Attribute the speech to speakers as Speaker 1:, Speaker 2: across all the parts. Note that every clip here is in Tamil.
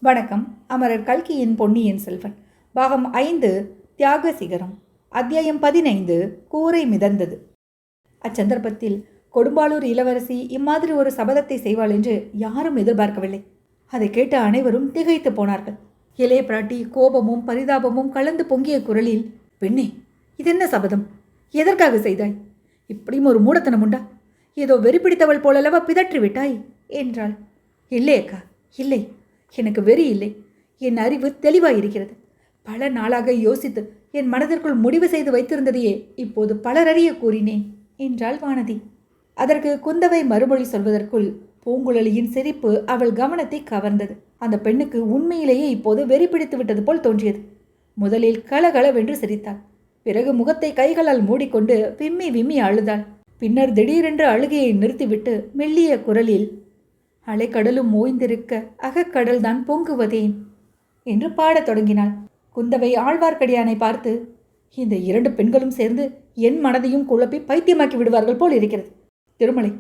Speaker 1: வணக்கம். அமரர் கல்கியின் பொன்னியின் செல்வன் பாகம் 5 தியாக சிகரம் அத்தியாயம் 15 கூரை மிதந்தது. அச்சந்தர்ப்பத்தில் கொடும்பாளூர் இளவரசி இம்மாதிரி ஒரு சபதத்தை செய்வாள் என்று யாரும் எதிர்பார்க்கவில்லை. அதை கேட்ட அனைவரும் திகைத்து போனார்கள். இளைய பிராட்டி கோபமும் பரிதாபமும் கலந்து பொங்கிய குரலில், பெண்ணே, இதென்ன சபதம்? எதற்காக செய்தாய்? இப்படியும் ஒரு மூடத்தனம் உண்டா? ஏதோ வெறி பிடித்தவள் போலல்லவா பிதற்றி விட்டாய் என்றாள். இல்லை அக்கா, இல்லை, எனக்கு வெறி இல்லை. என் அறிவு தெளிவாயிருக்கிறது. பல நாளாக யோசித்து என் மனதிற்குள் முடிவு செய்து வைத்திருந்ததையே இப்போது பலரறிய கூறினேன் என்றாள் வானதி. அதற்கு குந்தவை மறுமொழி சொல்வதற்குள் பூங்குழலியின் சிரிப்பு அவள் கவனத்தை கவர்ந்தது. அந்த பெண்ணுக்கு உண்மையிலேயே இப்போது வெறி பிடித்து விட்டது போல் தோன்றியது. முதலில் கலகலவென்று சிரித்தாள். பிறகு முகத்தை கைகளால் மூடிக்கொண்டு விம்மி விம்மி அழுதாள். பின்னர் திடீரென்று அழுகையை நிறுத்திவிட்டு மெல்லிய குரலில், அலைக்கடலும் ஓய்ந்திருக்க அகக்கடல் தான் பொங்குவதேன் என்று பாடத் தொடங்கினாள். குந்தவை ஆழ்வார்க்கடியானை பார்த்து, இந்த இரண்டு பெண்களும் சேர்ந்து என் மனதையும் குழப்பி பைத்தியமாக்கி விடுவார்கள் போல் இருக்கிறது. திருமலை,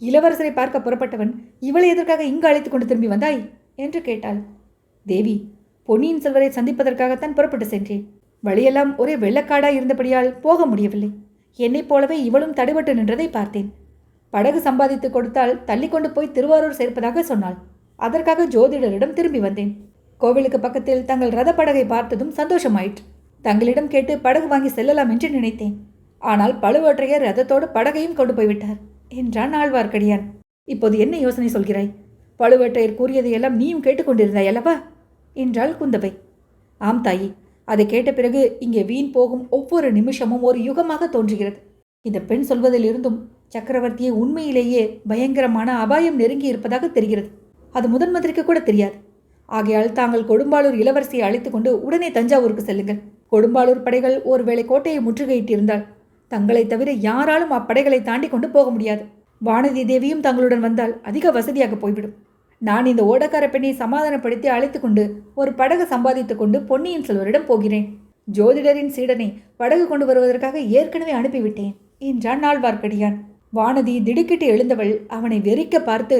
Speaker 1: இளவரசரை பார்க்க புறப்பட்டவன் இவளை எதற்காக இங்கு அழைத்து கொண்டு திரும்பி வந்தாய் என்று கேட்டாள். தேவி, பொன்னியின் செல்வரை சந்திப்பதற்காகத்தான் புறப்பட்டு சென்றேன். வழியெல்லாம் ஒரே வெள்ளக்காடாய் இருந்தபடியால் போக முடியவில்லை. என்னைப் போலவே இவளும் தடைபட்டு நின்றதை பார்த்தேன். படகு சம்பாதித்து கொடுத்தால் தள்ளி கொண்டு போய் திருவாரூர் சேர்ப்பதாக சொன்னாள். அதற்காக ஜோதிடரிடம் திரும்பி வந்தேன். கோவிலுக்கு பக்கத்தில் தங்கள் ரத படகை பார்த்ததும் சந்தோஷமாயிற்று. தங்களிடம் கேட்டு படகு வாங்கி செல்லலாம் என்று நினைத்தேன். ஆனால் பழுவேற்றையர் ரதத்தோடு படகையும் கொண்டு போய்விட்டார் என்றான் ஆழ்வார்க்கடியான். இப்போது என்ன யோசனை சொல்கிறாய்? பழுவேற்றையர் கூறியதையெல்லாம் நீயும் கேட்டுக்கொண்டிருந்தாய் அல்லவா என்றாள் குந்தவை. ஆம் தாயி, அதை கேட்ட பிறகு இங்கே வீண் போகும் ஒவ்வொரு நிமிஷமும் ஒரு யுகமாக தோன்றுகிறது. இந்த பெண் சொல்வதிலிருந்தும் சக்கரவர்த்தியை உண்மையிலேயே பயங்கரமான அபாயம் நெருங்கி இருப்பதாக தெரிகிறது. அது முதன் மந்திரிக்கு கூட தெரியாது. ஆகையால் தாங்கள் கொடும்பாளூர் இளவரசியை அழைத்து கொண்டு உடனே தஞ்சாவூருக்கு செல்லுங்கள். கொடும்பாளூர் படைகள் ஒருவேளை கோட்டையை முற்றுகையிட்டிருந்தால் தங்களை தவிர யாராலும் அப்படைகளை தாண்டி கொண்டு போக முடியாது. வானதி தேவியும் தங்களுடன் வந்தால் அதிக வசதியாக போய்விடும். நான் இந்த ஓடக்கார பெண்ணை சமாதானப்படுத்தி அழைத்து கொண்டு ஒரு படகு சம்பாதித்து கொண்டு பொன்னியின் செல்வரிடம் போகிறேன். ஜோதிடரின் சீடனை படகு கொண்டு வருவதற்காக ஏற்கனவே அனுப்பிவிட்டேன் என்றான் ஆழ்வார்க்கடியான். வானதி திடுக்கிட்டு எழுந்தவள் அவனை வெறிக்க பார்த்து,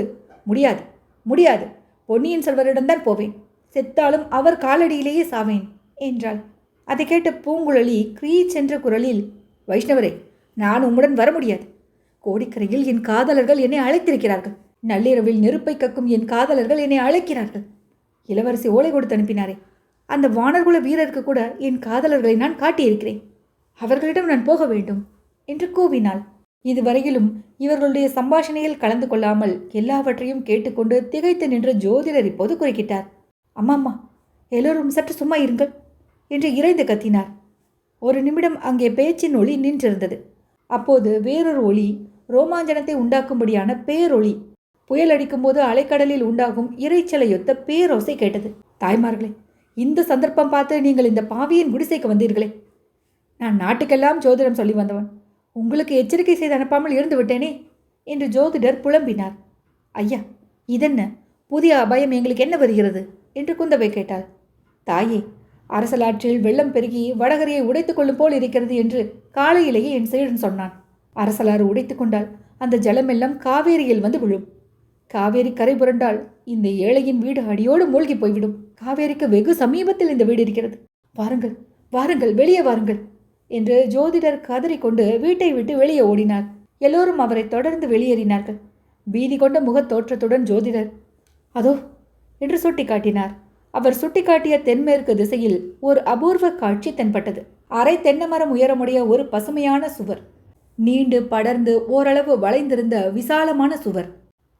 Speaker 1: முடியாது, முடியாது, பொன்னியின் செல்வரிடம்தான் போவேன். செத்தாலும் அவர் காலடியிலேயே சாவேன் என்றாள். அதை கேட்ட பூங்குழலி கிரீச் என்ற குரலில், வைஷ்ணவரே, நான் உம்முடன் வர முடியாது. கோடிக்கரையில் என் காதலர்கள் என்னை அழைத்திருக்கிறார்கள். நள்ளிரவில் நெருப்பை கக்கும் என் காதலர்கள் என்னை அழைக்கிறார்கள். இளவரசி ஓலை கொடுத்து அனுப்பினாரே, அந்த வானர்குல வீரருக்கு கூட என் காதலர்களை நான் காட்டியிருக்கிறேன். அவர்களிடம் நான் போக வேண்டும் என்று கூவினாள். இதுவரையிலும் இவர்களுடைய சம்பாஷணையில் கலந்து கொள்ளாமல் எல்லாவற்றையும் கேட்டுக்கொண்டு திகைத்து நின்ற ஜோதிடர் இப்போது குறுக்கிட்டார். அம்மாம்மா, எல்லோரும் சற்று சும்மா இருங்கள் என்று இறைந்து கத்தினார். ஒரு நிமிடம் அங்கே பேச்சின் ஒளி நின்றிருந்தது. அப்போது வேறொரு ஒளி, ரோமாஞ்சனத்தை உண்டாக்கும்படியான பேரொளி, புயல் அடிக்கும்போது அலைக்கடலில் உண்டாகும் இறைச்சலையொத்த பேரோசை கேட்டது. தாய்மார்களே, இந்த சந்தர்ப்பம் பார்த்து நீங்கள் இந்த பாவியின் குடிசைக்கு வந்தீர்களே. நான் நாட்டுக்கெல்லாம் ஜோதிடம் சொல்லி வந்தவன். உங்களுக்கு எச்சரிக்கை செய்து அனுப்பாமல் இருந்து விட்டேனே என்று ஜோதிடர் புலம்பினார். ஐயா, இதென்ன புதிய அபாயம் எங்களுக்கு என்ன வருகிறது என்று குந்தவை கேட்டாள். தாயே, அரசலாற்றில் வெள்ளம் பெருகி வடகரையை உடைத்து கொள்ளும் போல் இருக்கிறது என்று காலையிலேயே என் சீடன் சொன்னான். அரசலாறு உடைத்து கொண்டால் அந்த ஜலமெல்லாம் காவேரியில் வந்து விழும். காவேரி கரை புரண்டால் இந்த ஏழையின் வீடு அடியோடு மூழ்கி போய்விடும். காவேரிக்கு வெகு சமீபத்தில் இந்த வீடு இருக்கிறது. வாருங்கள், வாருங்கள், வெளியே வாருங்கள் என்று ஜோதிடர் கதறிக்கொண்டு வீட்டை விட்டு வெளியே ஓடினார். எல்லோரும் அவரை தொடர்ந்து வெளியேறினார்கள். பீதி கொண்ட முகத்தோற்றத்துடன் ஜோதிடர், அதோ என்று சுட்டி காட்டினார். அவர் சுட்டிக்காட்டிய தென்மேற்கு திசையில் ஒரு அபூர்வ காட்சி தென்பட்டது. அரை தென்னமரம் உயரமுடைய ஒரு பசுமையான சுவர், நீண்டு படர்ந்து ஓரளவு வளைந்திருந்த விசாலமான சுவர்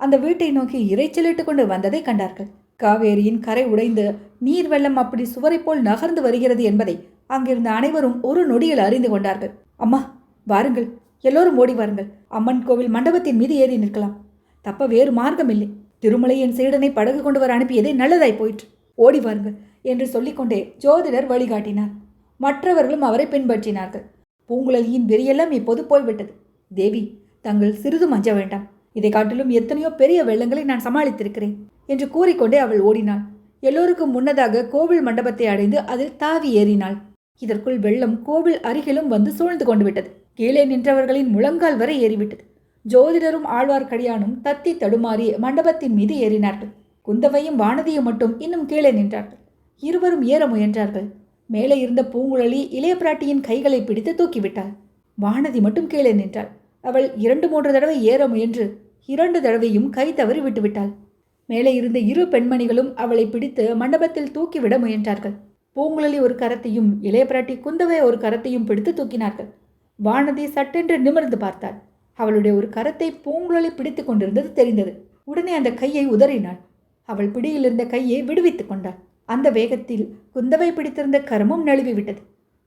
Speaker 1: அந்த வீட்டை நோக்கி இறைச்சலிட்டு கொண்டு வந்ததை கண்டார்கள். காவேரியின் கரை உடைந்து நீர் வெள்ளம் அப்படி சுவரை போல் நகர்ந்து வருகிறது என்பதை அங்கிருந்த அனைவரும் ஒரு நொடியில் அறிந்து கொண்டார்கள். அம்மா, வாருங்கள், எல்லோரும் ஓடி வாருங்கள். அம்மன் கோவில் மண்டபத்தின் மீது ஏறி நிற்கலாம். தப்ப வேறு மார்க்கம் இல்லை. திருமலை என் சீடனை படகு கொண்டு வர அனுப்பியதே நல்லதாய் போயிற்று. ஓடி வாருங்கள் என்று சொல்லிக்கொண்டே ஜோதிடர் வழிகாட்டினார். மற்றவர்களும் அவரை பின்பற்றினார்கள். பூங்குழலியின் வெறியெல்லாம் இப்போது போய்விட்டது. தேவி, தங்கள் சிறிதும் அஞ்ச வேண்டாம். இதை காட்டிலும் எத்தனையோ பெரிய வெள்ளங்களை நான் சமாளித்திருக்கிறேன் என்று கூறிக்கொண்டே அவள் ஓடினாள். எல்லோருக்கும் முன்னதாக கோவில் மண்டபத்தை அடைந்து அதில் தாவி ஏறினாள். இதற்குள் வெள்ளம் கோவில் அருகிலும் வந்து சூழ்ந்து கொண்டு விட்டது. கீழே நின்றவர்களின் முழங்கால் வரை ஏறிவிட்டது. ஜோதிடரும் ஆழ்வார்க்கடியானும் தத்தி தடுமாறி மண்டபத்தின் மீது ஏறினார்கள். குந்தவையும் வானதியும் மட்டும் இன்னும் கீழே நின்றார்கள். இருவரும் ஏற முயன்றார்கள். மேலே இருந்த பூங்குழலி இளைய பிராட்டியின் கைகளை பிடித்து தூக்கிவிட்டாள். வானதி மட்டும் கீழே நின்றாள். அவள் 2-3 தடவை ஏற முயன்று 2 தடவையும் கை தவறி விட்டுவிட்டாள். மேலே இருந்த இரு பெண்மணிகளும் அவளை பிடித்து மண்டபத்தில் தூக்கிவிட முயன்றார்கள். பூங்குழலி ஒரு கரத்தையும் இளைய பிராட்டி குந்தவை ஒரு கரத்தையும் பிடித்து தூக்கினார்கள். வானதி சட்டென்று நிமிர்ந்து பார்த்தாள். அவளுடைய ஒரு கரத்தை பூங்குழலி பிடித்து கொண்டிருந்தது தெரிந்தது. உடனே அந்த கையை உதறினாள். அவள் பிடியில் இருந்த கையை விடுவித்துக் கொண்டாள். அந்த வேகத்தில் குந்தவை பிடித்திருந்த கரமும் நழுவி விட்டது.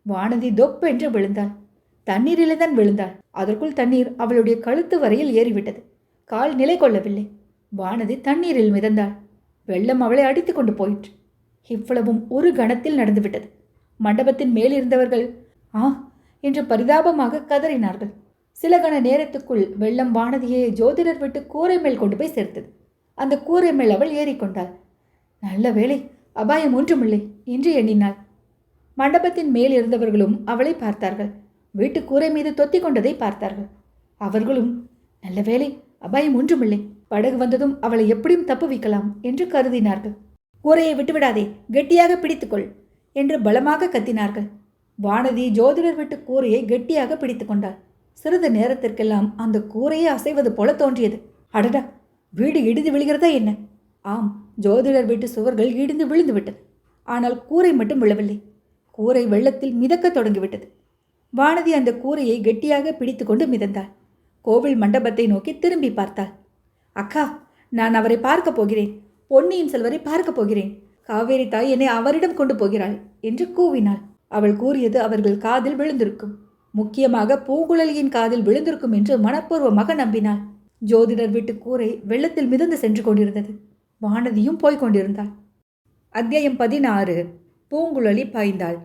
Speaker 1: வானதி தொப்பென்று விழுந்தாள். தண்ணீரிலே தான் விழுந்தாள். அதற்குள் தண்ணீர் அவளுடைய கழுத்து வரையில் ஏறிவிட்டது. கால் நிலை கொள்ளவில்லை. வானதி தண்ணீரில் மிதந்தாள். வெள்ளம் அவளை அடித்து கொண்டு போயிற்று. இவ்வளவும் ஒரு கணத்தில் நடந்துவிட்டது. மண்டபத்தின் மேலிருந்தவர்கள் ஆ என்று பரிதாபமாக கதறினார்கள். சில கண நேரத்துக்குள் வெள்ளம் வானதியை ஜோதிடர் விட்டு கூரை மேல் கொண்டு போய் சேர்த்தது. அந்த கூரை மேல் அவள் ஏறிக்கொண்டாள். நல்ல வேளை, அபாயம் ஒன்றுமில்லை என்று எண்ணினாள். மண்டபத்தின் மேல் இருந்தவர்களும் அவளை பார்த்தார்கள். வீட்டு கூரை மீது தொத்தி கொண்டதை பார்த்தார்கள். அவர்களும் நல்ல வேளை, அபாயம் ஒன்றுமில்லை, படகு வந்ததும் அவளை எப்படியும் தப்புவிக்கலாம் என்று கருதினார்கள். கூரையை விட்டுவிடாதே, கெட்டியாக பிடித்துக்கொள் என்று பலமாக கத்தினார்கள். வானதி ஜோதிடர் விட்டு கூரையை கெட்டியாக பிடித்து கொண்டாள். சிறிது நேரத்திற்கெல்லாம் அந்த கூரையே அசைவது போல தோன்றியது. அடடா, வீடு இடிந்து விழுகிறதா என்ன? ஆம், ஜோதிடர் வீட்டு சுவர்கள் இடிந்து விழுந்து விட்டது. ஆனால் கூரை மட்டும் விழவில்லை. கூரை வெள்ளத்தில் மிதக்க தொடங்கிவிட்டது. வானதி அந்த கூரையை கெட்டியாக பிடித்து கொண்டு மிதந்தாள். கோவில் மண்டபத்தை நோக்கி திரும்பி பார்த்தாள். அக்கா, நான் அவரை பார்க்கப் போகிறேன். பொன்னியின் செல்வரை பார்க்கப் போகிறேன். காவேரி தாய் என்னை அவரிடம் கொண்டு போகிறாள் என்று கூவினாள். அவள் கூறியது அவர்கள் காதில் விழுந்திருக்கும். முக்கியமாக பூங்குழலியின் காதில் விழுந்திருக்கும் என்று மனப்பூர்வமாக நம்பினாள். ஜோதிடர் வீட்டு கூரை வெள்ளத்தில் மிதந்து சென்று கொண்டிருந்தது. வானதியும் போய்க் கொண்டிருந்தாள். அத்தியாயம் 16. பூங்குழலி பாய்ந்தாள்.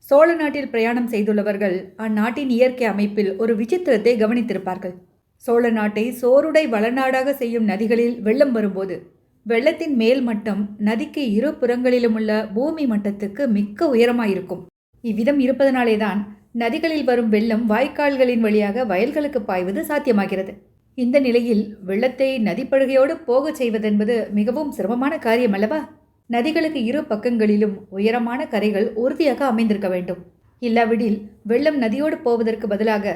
Speaker 1: சோழ நாட்டில் பிரயாணம் செய்துள்ளவர்கள் அந்நாட்டின் இயற்கை அமைப்பில் ஒரு விசித்திரத்தை கவனித்திருப்பார்கள். சோழ நாட்டை சோறுடை வளநாடாக செய்யும் நதிகளில் வெள்ளம் வரும்போது வெள்ளத்தின் மேல் மட்டம் நதிக்கு இரு புறங்களிலும் உள்ள பூமி மட்டத்துக்கு மிக்க உயரமாயிருக்கும். இவ்விதம் இருப்பதனாலேதான் நதிகளில் வரும் வெள்ளம் வாய்க்கால்களின் வழியாக வயல்களுக்கு பாய்வது சாத்தியமாகிறது. இந்த நிலையில் வெள்ளத்தை நதிப்படுகையோடு போகச் செய்வதென்பது மிகவும் சிரமமான காரியம் அல்லவா? நதிகளுக்கு இரு பக்கங்களிலும் உயரமான கரைகள் உறுதியாக அமைந்திருக்க வேண்டும். இல்லாவிடில் வெள்ளம் நதியோடு போவதற்கு பதிலாக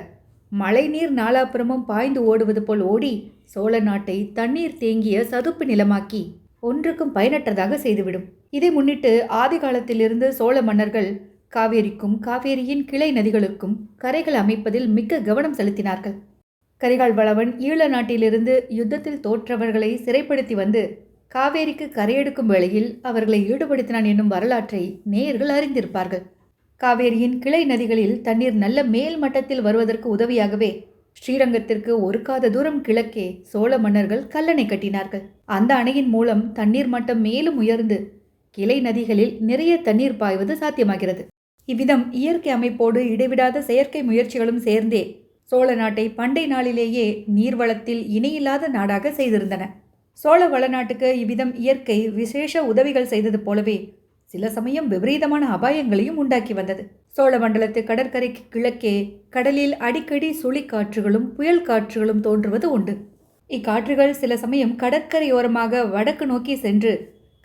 Speaker 1: மழை நீர் நாலாப்புறமும் பாய்ந்து ஓடுவது போல் ஓடி சோழ நாட்டை தண்ணீர் தேங்கிய சதுப்பு நிலமாக்கி ஒன்றுக்கும் பயனற்றதாக செய்துவிடும். இதை முன்னிட்டு ஆதி காலத்திலிருந்து சோழ மன்னர்கள் காவேரிக்கும் காவேரியின் கிளை நதிகளுக்கும் கரைகள் அமைப்பதில் மிக்க கவனம் செலுத்தினார்கள். கரிகால் வளவன் ஈழ நாட்டிலிருந்து யுத்தத்தில் தோற்றவர்களை சிறைப்படுத்தி வந்து காவேரிக்கு கரையெடுக்கும் வேளையில் அவர்களை ஈடுபடுத்தினான் என்னும் வரலாற்றை நேயர்கள் அறிந்திருப்பார்கள். காவேரியின் கிளை நதிகளில் தண்ணீர் நல்ல மேல் மட்டத்தில் வருவதற்கு உதவியாகவே ஸ்ரீரங்கத்திற்கு ஒரு காத தூரம் கிழக்கே சோழ மன்னர்கள் கல்லணை கட்டினார்கள். அந்த அணையின் மூலம் தண்ணீர் மட்டம் மேலும் உயர்ந்து கிளை நதிகளில் நிறைய தண்ணீர் பாய்வது சாத்தியமாகிறது. இவ்விதம் இயற்கை அமைப்போடு இடைவிடாத செயற்கை முயற்சிகளும் சேர்ந்தே சோழ நாட்டை பண்டை நாளிலேயே நீர்வளத்தில் இணையில்லாத நாடாக செய்திருந்தன. சோழ வளநாட்டுக்கு இவ்விதம் இயற்கை விசேஷ உதவிகள் செய்தது போலவே சில சமயம் விபரீதமான அபாயங்களையும் உண்டாக்கி வந்தது. சோழ மண்டலத்து கடற்கரைக்கு கிழக்கே கடலில் அடிக்கடி சுழிக்காற்றுகளும் புயல் காற்றுகளும் தோன்றுவது உண்டு. இக்காற்றுகள் சில சமயம் கடற்கரையோரமாக வடக்கு நோக்கி சென்று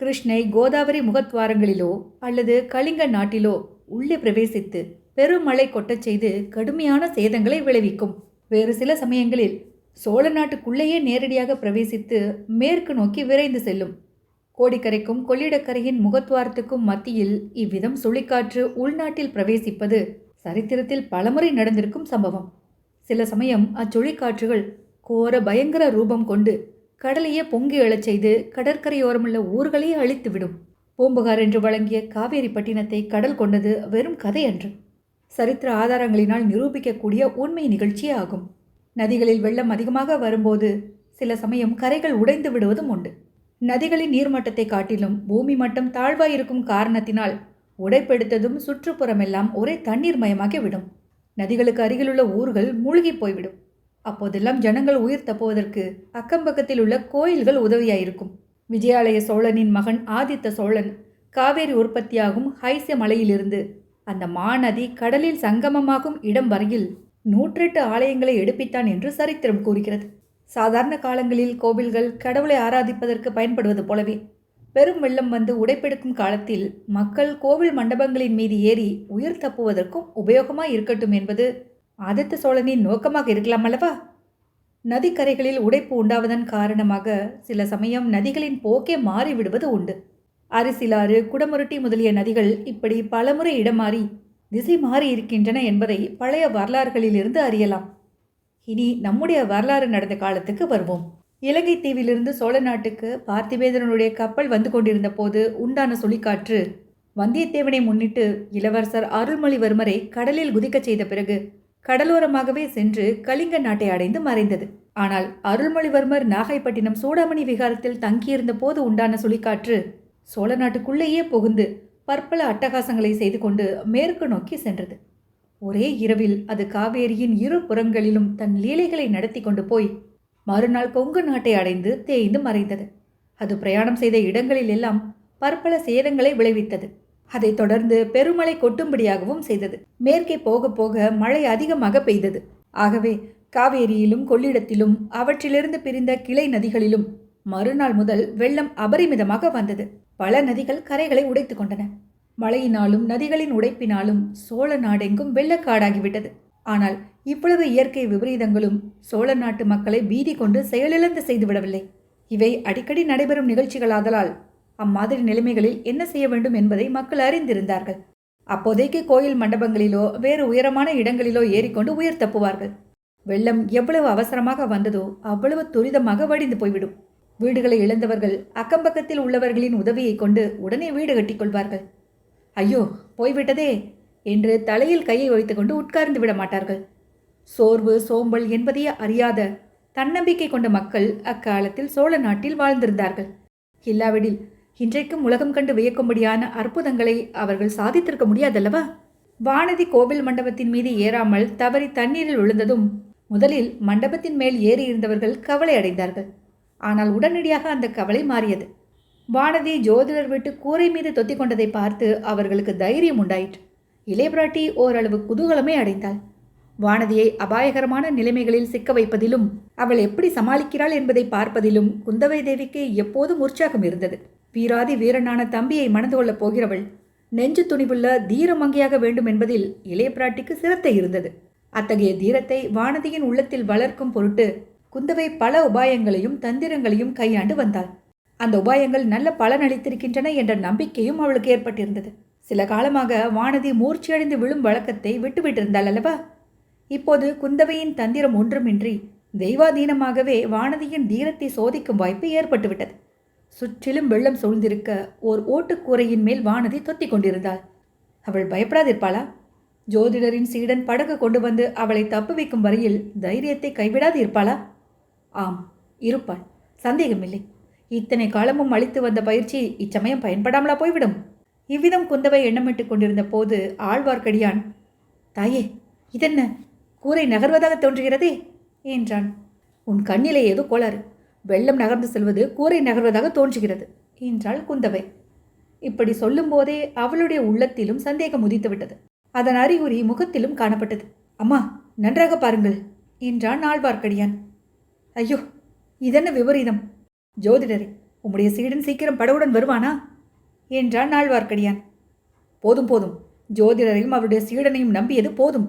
Speaker 1: கிருஷ்ணை கோதாவரி முகத்வாரங்களிலோ அல்லது கலிங்க நாட்டிலோ உள்ளே பிரவேசித்து பெருமழை கொட்டச் செய்து கடுமையான சேதங்களை விளைவிக்கும். வேறு சில சமயங்களில் சோழ நாட்டுக்குள்ளேயே நேரடியாக பிரவேசித்து மேற்கு நோக்கி விரைந்து செல்லும். கோடிக்கரைக்கும் கொள்ளிடக்கரையின் முகத்வாரத்துக்கும் மத்தியில் இவ்விதம் சுழிக்காற்று உள்நாட்டில் பிரவேசிப்பது சரித்திரத்தில் பலமுறை நடந்திருக்கும் சம்பவம். சில சமயம் அச்சுழிக்காற்றுகள் கோர பயங்கர ரூபம் கொண்டு கடலையே பொங்கி எழச் செய்து கடற்கரையோரமுள்ள ஊர்களையே அழித்துவிடும். பூம்புகார் என்று வழங்கிய காவேரி பட்டினத்தை கடல் கொண்டது வெறும் கதை அன்று, சரித்திர ஆதாரங்களினால் நிரூபிக்கக்கூடிய உண்மை நிகழ்ச்சியே ஆகும். நதிகளில் வெள்ளம் அதிகமாக வரும்போது சில சமயம் கரைகள் உடைந்து விடுவதும் உண்டு. நதிகளின் நீர்மட்டத்தை காட்டிலும் பூமி மட்டம் தாழ்வாயிருக்கும் காரணத்தினால் உடைப்பெடுத்ததும் சுற்றுப்புறமெல்லாம் ஒரே தண்ணீர் மயமாகி விடும். நதிகளுக்கு அருகிலுள்ள ஊர்கள் மூழ்கி போய்விடும். அப்போதெல்லாம் ஜனங்கள் உயிர் தப்புவதற்கு அக்கம்பக்கத்தில் உள்ள கோயில்கள் உதவியாயிருக்கும். விஜயாலய சோழனின் மகன் ஆதித்த சோழன் காவேரி உற்பத்தியாகும் ஹைசிய மலையிலிருந்து அந்த மாநதி கடலில் சங்கமமாகும் இடம் வரையில் 108 ஆலயங்களை எடுப்பித்தான் என்று சரித்திரம் கூறுகிறது. சாதாரண காலங்களில் கோவில்கள் கடவுளை ஆராதிப்பதற்கு பயன்படுவது போலவே பெரும் வெள்ளம் வந்து உடைப்பெடுக்கும் காலத்தில் மக்கள் கோவில் மண்டபங்களின் மீது ஏறி உயிர் தப்புவதற்கும் உபயோகமாய் இருக்கட்டும் என்பது ஆதித்த சோழனின் நோக்கமாக இருக்கலாம் அல்லவா? நதிக்கரைகளில் உடைப்பு உண்டாவதன் காரணமாக சில சமயம் நதிகளின் போக்கே மாறிவிடுவது உண்டு. அரிசிலாறு, குடமுருட்டி முதலிய நதிகள் இப்படி பலமுறை இடம் மாறி திசை மாறி இருக்கின்றன என்பதை பழைய வரலாறுகளிலிருந்து அறியலாம். இனி நம்முடைய வரலாறு நடந்த காலத்துக்கு வருவோம். இலங்கை தீவிலிருந்து சோழ நாட்டுக்கு பார்த்திபேந்திரனுடைய கப்பல் வந்து கொண்டிருந்த போது உண்டான சுழிக்காற்று வந்தியத்தேவனை முன்னிட்டு இளவரசர் அருள்மொழிவர்மரை கடலில் குதிக்கச் செய்த பிறகு கடலோரமாகவே சென்று கலிங்க நாட்டை அடைந்து மறைந்தது. ஆனால் அருள்மொழிவர்மர் நாகைப்பட்டினம் சூடாமணி விகாரத்தில் தங்கியிருந்த போது உண்டான சுழிக்காற்று சோழ நாட்டுக்குள்ளேயே புகுந்து பற்பல அட்டகாசங்களை செய்து கொண்டு மேற்கு நோக்கி சென்றது. ஒரே இரவில் அது காவேரியின் இரு புறங்களிலும் தன் லீலைகளை நடத்தி கொண்டு போய் மறுநாள் கொங்கு நாட்டை அடைந்து தேய்ந்து மறைந்தது. அது பிரயாணம் செய்த இடங்களில் எல்லாம் பற்பல சேதங்களை விளைவித்தது. அதைத் தொடர்ந்து பெருமழை கொட்டும்படியாகவும் செய்தது. மேற்கே போக போக மழை அதிகமாக பெய்தது. ஆகவே காவேரியிலும் கொள்ளிடத்திலும் அவற்றிலிருந்து பிரிந்த கிளை நதிகளிலும் மறுநாள் முதல் வெள்ளம் அபரிமிதமாக வந்தது. பல நதிகள் கரைகளை உடைத்து கொண்டன. மழையினாலும் நதிகளின் உடைப்பினாலும் சோழ நாடெங்கும் வெள்ளக்காடாகிவிட்டது. ஆனால் இவ்வளவு இயற்கை விபரீதங்களும் சோழ நாட்டு மக்களை பீதி கொண்டு செயலிழந்து செய்துவிடவில்லை. இவை அடிக்கடி நடைபெறும் நிகழ்ச்சிகளாதலால் அம்மாதிரி நிலைமைகளில் என்ன செய்ய வேண்டும் என்பதை மக்கள் அறிந்திருந்தார்கள். அப்போதைக்கு கோயில் மண்டபங்களிலோ வேறு உயரமான இடங்களிலோ ஏறிக்கொண்டு உயிர் தப்புவார்கள். வெள்ளம் எவ்வளவு அவசரமாக வந்ததோ அவ்வளவு துரிதமாக வடிந்து போய்விடும். வீடுகளை இழந்தவர்கள் அக்கம்பக்கத்தில் உள்ளவர்களின் உதவியை கொண்டு உடனே வீடு கட்டிக்கொள்வார்கள். ஐயோ போய்விட்டதே என்று தலையில் கையை வைத்துக்கொண்டு உட்கார்ந்து விட மாட்டார்கள். சோர்வு சோம்பல் என்பதையே அறியாத தன்னம்பிக்கை கொண்ட மக்கள் அக்காலத்தில் சோழ நாட்டில் வாழ்ந்திருந்தார்கள். இல்லாவிடில் இன்றைக்கும் உலகம் கண்டு வியக்கும்படியான அற்புதங்களை அவர்கள் சாதித்திருக்க முடியாதல்லவா? வானதி கோவில் மண்டபத்தின் மீது ஏறாமல் தவறி தண்ணீரில் விழுந்ததும் முதலில் மண்டபத்தின் மேல் ஏறி இருந்தவர்கள் கவலை அடைந்தார்கள். ஆனால் உடனடியாக அந்த கவலை மாறியது. வானதி ஜோதிடர் வீட்டு கூரை மீது தொத்திக் கொண்டதை பார்த்து அவர்களுக்கு தைரியம் உண்டாயிற்று. இளையபிராட்டி ஓரளவு குதூகலமே அடைந்தாள். வானதியை அபாயகரமான நிலைமைகளில் சிக்க வைப்பதிலும் அவள் எப்படி சமாளிக்கிறாள் என்பதை பார்ப்பதிலும் குந்தவை தேவிக்கு எப்போதும் உற்சாகம் இருந்தது. வீராதி வீரனான தம்பியை மணந்து கொள்ளப் போகிறவள் நெஞ்சு துணிவுள்ள தீரமங்கியாக வேண்டும் என்பதில் இளையபிராட்டிக்கு சிரத்தை இருந்தது. அத்தகைய தீரத்தை வானதியின் உள்ளத்தில் வளர்க்கும் பொருட்டு குந்தவை பல உபாயங்களையும் தந்திரங்களையும் கையாண்டு வந்தாள். அந்த உபாயங்கள் நல்ல பலனளித்திருக்கின்றன என்ற நம்பிக்கையும் அவளுக்கு ஏற்பட்டிருந்தது. சில காலமாக வானதி மூர்ச்சியடைந்து விழும் வழக்கத்தை விட்டுவிட்டிருந்தாள் அல்லவா? இப்போது குந்தவையின் தந்திரம் ஒன்றுமின்றி தெய்வாதீனமாகவே வானதியின் தீரத்தை சோதிக்கும் வாய்ப்பு ஏற்பட்டுவிட்டது. சுற்றிலும் வெள்ளம் சூழ்ந்திருக்க ஓர் ஓட்டுக்கூரையின் மேல் வானதி தொத்திக் கொண்டிருந்தாள். அவள் பயப்படாதிருப்பாளா? ஜோதிடரின் சீடன் படகு கொண்டு வந்து அவளை தப்புவிக்கும் வரையில் தைரியத்தை கைவிடாது இருப்பாளா? ஆம், இருப்பாள், சந்தேகமில்லை. இத்தனை காலமும் அளித்து வந்த பயிற்சி இச்சமயம் பயன்படாமலா போய்விடும்? இவ்விதம் குந்தவை எண்ணமிட்டுக் கொண்டிருந்த போது ஆழ்வார்க்கடியான், தாயே, இதென்ன கூரை நகர்வதாக தோன்றுகிறதே என்றான். உன் கண்ணிலே ஏதோ கோளாறு. வெள்ளம் நகர்ந்து செல்வது கூரை நகர்வதாக தோன்றுகிறது என்றாள் குந்தவை. இப்படி சொல்லும் போதே அவளுடைய உள்ளத்திலும் சந்தேகம் உதித்துவிட்டது. அதன் அறிகுறி முகத்திலும் காணப்பட்டது. அம்மா, நன்றாக பாருங்கள் என்றான் ஆழ்வார்க்கடியான். ஐயோ, இதென்ன விபரீதம்! ஜோதிடரே, உம்முடைய சீடன் சீக்கிரம் படவுடன் வருவானா என்றான் ஆழ்வார்க்கடியான். போதும் போதும், ஜோதிடரையும் அவருடைய சீடனையும் நம்பியது போதும்.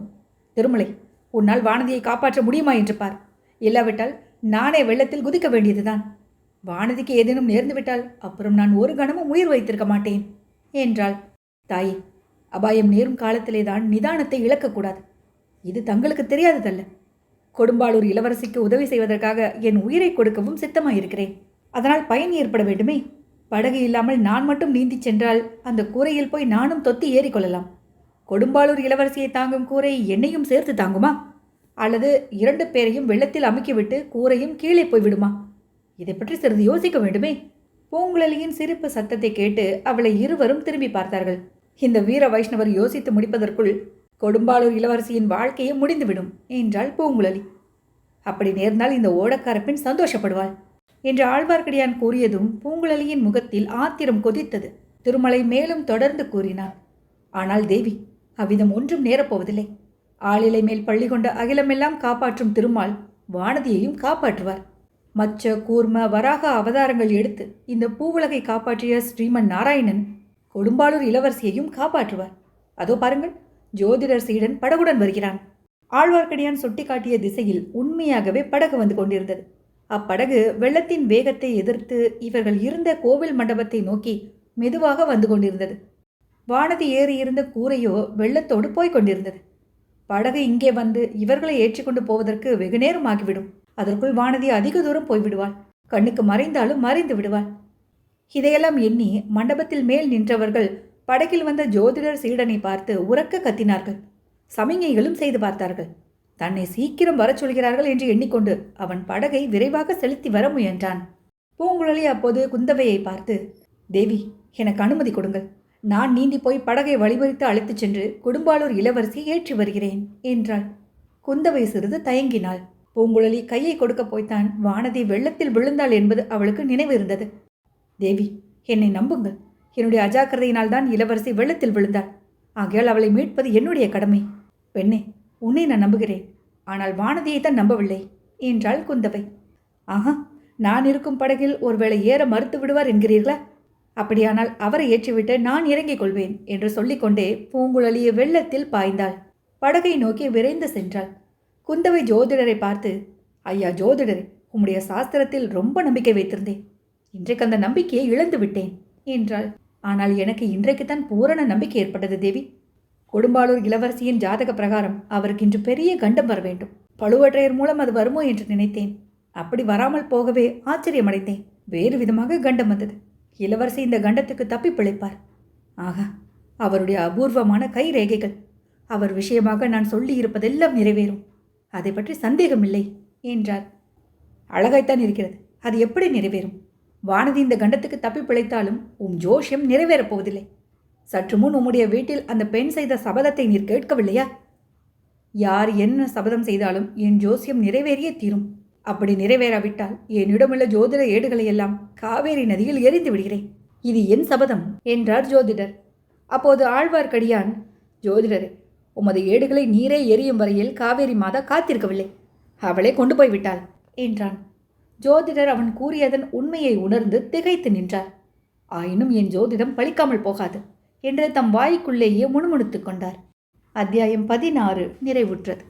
Speaker 1: திருமலை, உன்னால் வானதியை காப்பாற்ற முடியுமா என்று பார். இல்லாவிட்டால் நானே வெள்ளத்தில் குதிக்க வேண்டியதுதான். வானதிக்கு ஏதேனும் நேர்ந்துவிட்டால் அப்புறம் நான் ஒரு கணமும் உயிர் வைத்திருக்க மாட்டேன் என்றாள். தாயே, அபாயம் நேரும் காலத்திலேதான் நிதானத்தை இழக்கக்கூடாது. இது தங்களுக்கு தெரியாததல்ல. கொடும்பாளூர் இளவரசிக்கு உதவி செய்வதற்காக என் உயிரை கொடுக்கவும் சித்தமாயிருக்கிறேன். அதனால் பயன் ஏற்பட வேண்டுமே. படகு இல்லாமல் நான் மட்டும் நீந்தி சென்றால் அந்த கூரையில் போய் நானும் தொத்தி ஏறிக்கொள்ளலாம். கொடும்பாளூர் இளவரசியை தாங்கும் கூரை என்னையும் சேர்த்து தாங்குமா? அல்லது 2 பேரையும் வெள்ளத்தில் அமுக்கிவிட்டு கூரையும் கீழே போய்விடுமா? இதை பற்றி சிறிது யோசிக்க வேண்டுமே. பூங்குழலியின் சிரிப்பு சத்தத்தை கேட்டு அவளை இருவரும் திரும்பி பார்த்தார்கள். இந்த வீர வைஷ்ணவர் யோசித்து முடிப்பதற்குள் கொடும்பாளூர் இளவரசியின் வாழ்க்கையை முடிந்துவிடும் என்றாள் பூங்குழலி. அப்படி நேர்ந்தால் இந்த ஓடக்கார பெண் சந்தோஷப்படுவாள் என்று ஆழ்வார்க்கடியான் கூறியதும் பூங்குழலியின் முகத்தில் ஆத்திரம் கொதித்தது. திருமலை மேலும் தொடர்ந்து கூறினான். ஆனால் தேவி, அவ்விதம் ஒன்றும் நேரப்போவதில்லை. ஆளிலை மேல் பள்ளி கொண்ட அகிலமெல்லாம் காப்பாற்றும் திருமால் வானதியையும் காப்பாற்றுவார். மச்ச கூர்ம வராக அவதாரங்கள் எடுத்து இந்த பூவுலகை காப்பாற்றிய ஸ்ரீமன் நாராயணன் கொடும்பாளூர் இளவரசியையும் காப்பாற்றுவார். அதோ பாருங்கள், ஜோதிடர் சீடன் படகுடன் வருகிறான். ஆழ்வார்க்கடியான் சுட்டிக்காட்டிய திசையில் உண்மையாகவே படகு வந்து கொண்டிருந்தது. அப்படகு வெள்ளத்தின் வேகத்தை எதிர்த்து இவர்கள் இருந்த கோவில் மண்டபத்தை நோக்கி மெதுவாக வந்து கொண்டிருந்தது. வானதி ஏறியிருந்த கூரையோ வெள்ளத்தோடு போய்க் கொண்டிருந்தது. படகு இங்கே வந்து இவர்களை ஏற்றிக்கொண்டு போவதற்கு வெகு நேரம் ஆகிவிடும். அதற்குள் வானதி அதிக தூரம் போய்விடுவாள். கண்ணுக்கு மறைந்தாலும் மறைந்து விடுவாள். இதையெல்லாம் எண்ணி மண்டபத்தில் மேல் நின்றவர்கள் படகில் வந்த ஜோதிடர் சீடனை பார்த்து உரக்க கத்தினார்கள். சமிஞைகளும் செய்து பார்த்தார்கள். தன்னை சீக்கிரம் வரச் சொல்கிறார்கள் என்று எண்ணிக்கொண்டு அவன் படகை விரைவாக செலுத்தி வர முயன்றான். பூங்குழலி அப்போது குந்தவையை பார்த்து, தேவி, எனக்கு அனுமதி கொடுங்கள். நான் நீந்தி போய் படகை வழிமறித்து அழைத்துச் சென்று கொடும்பாளூர் இளவரசியை ஏற்றி வருகிறேன் என்றாள். குந்தவை சிறிது தயங்கினாள். பூங்குழலி கையை கொடுக்க போய்த்தான் வானதி வெள்ளத்தில் விழுந்தாள் என்பது அவளுக்கு நினைவு இருந்தது. தேவி, என்னை நம்புங்கள். என்னுடைய அஜாக்கிரதையினால் தான் இளவரசி வெள்ளத்தில் விழுந்தாள். ஆகையால் அவளை மீட்பது என்னுடைய கடமை. பெண்ணே, உன்னை நான் நம்புகிறேன். ஆனால் வானதியை தான் நம்பவில்லை என்றாள் குந்தவை. ஆஹா, நான் இருக்கும் படகில் ஒருவேளை ஏற மறுத்து விடுவார் என்கிறீர்களா? அப்படியானால் அவரை ஏற்றிவிட்டு நான் இறங்கிக் கொள்வேன் என்று சொல்லிக்கொண்டே பூங்குழலி வெள்ளத்தில் பாய்ந்தாள். படகை நோக்கி விரைந்து சென்றாள். குந்தவை ஜோதிடரை பார்த்து, ஐயா ஜோதிடரே, உம்முடைய சாஸ்திரத்தில் ரொம்ப நம்பிக்கை வைத்திருந்தேன். இன்றைக்கு அந்த நம்பிக்கையை இழந்து விட்டேன் என்றாள். ஆனால் எனக்கு இன்றைக்குத்தான் பூரண நம்பிக்கை ஏற்பட்டது தேவி. கொடும்பாளூர் இளவரசியின் ஜாதக பிரகாரம் அவருக்கு இன்று பெரிய கண்டம் வர வேண்டும். பழுவற்றையர் மூலம் அது வருமோ என்று நினைத்தேன். அப்படி வராமல் போகவே ஆச்சரியமடைந்தேன். வேறு விதமாக கண்டம் வந்தது. இளவரசி இந்த கண்டத்துக்கு தப்பி பிழைப்பார். ஆகா, அவருடைய அபூர்வமான கை ரேகைகள்! அவர் விஷயமாக நான் சொல்லியிருப்பதெல்லாம் நிறைவேறும். அதை பற்றி சந்தேகமில்லை என்றார். அழகாய்த்தான் இருக்கிறது. அது எப்படி நிறைவேறும்? வானதி இந்த கண்டத்துக்கு தப்பி பிழைத்தாலும் ஜோஷியம் நிறைவேறப் போவதில்லை. சற்று முன் உம்முடைய வீட்டில் அந்த பெண் செய்த சபதத்தை நீர் கேட்கவில்லையா? யார் என்ன சபதம் செய்தாலும் என் ஜோசியம் நிறைவேறியே தீரும். அப்படி நிறைவேறாவிட்டால் என்னிடமுள்ள ஜோதிட ஏடுகளை எல்லாம் காவேரி நதியில் எரிந்து விடுகிறேன். இது என் சபதம் என்றார் ஜோதிடர். அப்போது ஆழ்வார்க்கடியான், ஜோதிடரே, உமது ஏடுகளை நீரே எரியும் வரையில் காவேரி மாதா காத்திருக்கவில்லை. அவளே கொண்டு போய்விட்டாள் என்றான். ஜோதிடர் அவன் கூறியதன் உண்மையை உணர்ந்து திகைத்து நின்றார். ஆயினும் என் ஜோதிடம் பலிக்காமல் போகாது என்று தம் வாய்க்குள்ளேயே முணுமுணுத்துக் கொண்டார். அத்தியாயம் 16 நிறைவுற்றது.